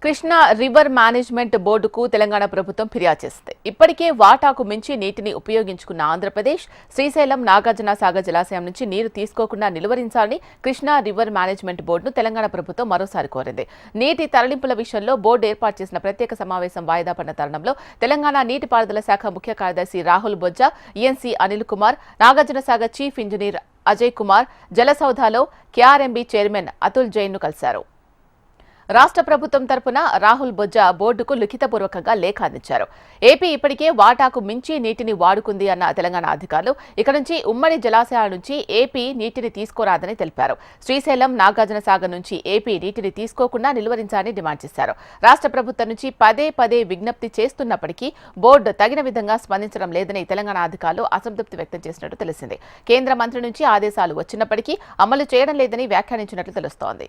Krishna river management బోర్డుకు తెలంగాణ ప్రభుత్వం ఫిర్యాదు చేసింది. ఇప్పటికే వాటాకు మించి నీటిని ఉపయోగించుకున్న ఆంధ్రప్రదేశ్ శ్రీశైలం నాగార్జున సాగర్ జలాశయం నుంచి నీరు తీసుకోకుండా నిలువరించాలని కృష్ణా రివర్ మేనేజ్మెంట్ బోర్డును తెలంగాణ ప్రభుత్వం మరోసారి కోరింది. నీటి తరలింపుల విషయంలో బోర్డు ఏర్పాటు చేసిన ప్రత్యేక సమావేశం వాయిదా పడిన తరుణంలో తెలంగాణ నీటిపారుదల శాఖ ముఖ్య కార్యదర్శి Rahul Bojja, ENC Anil Kumar, Nagarjuna Sagar chief engineer Ajay Kumar, జలసౌధలో కేఆర్ఎంబీ చైర్మన్ అతుల్ జైన్ ను కలిశారు. రాష్ట్ర ప్రభుత్వం తరపున రాహుల్ బొజ్జా బోర్డుకు లిఖితపూర్వకంగా లేఖ అందించారు. ఏపీ ఇప్పటికే వాటాకు మించి నీటిని వాడుకుంది అన్న తెలంగాణ అధికారులు ఇక నుంచి ఉమ్మడి జలాశయాల నుంచి ఏపీ నీటిని తీసుకోరాదని తెలిపారు. శ్రీశైలం నాగార్జున సాగర్ నుంచి ఏపీ నీటిని తీసుకోకుండా నిలువరించాలని డిమాండ్ చేశారు. రాష్ట్ర ప్రభుత్వం నుంచి పదే విజ్ఞప్తి చేస్తున్నప్పటికీ బోర్డు తగిన విధంగా స్పందించడం లేదని తెలంగాణ అధికారులు అసంతృప్తి వ్యక్తం చేసినట్టు తెలిసింది. కేంద్ర మంత్రి నుంచి ఆదేశాలు వచ్చినప్పటికీ అమలు చేయడం లేదని వ్యాఖ్యానించినట్లు తెలుస్తోంది.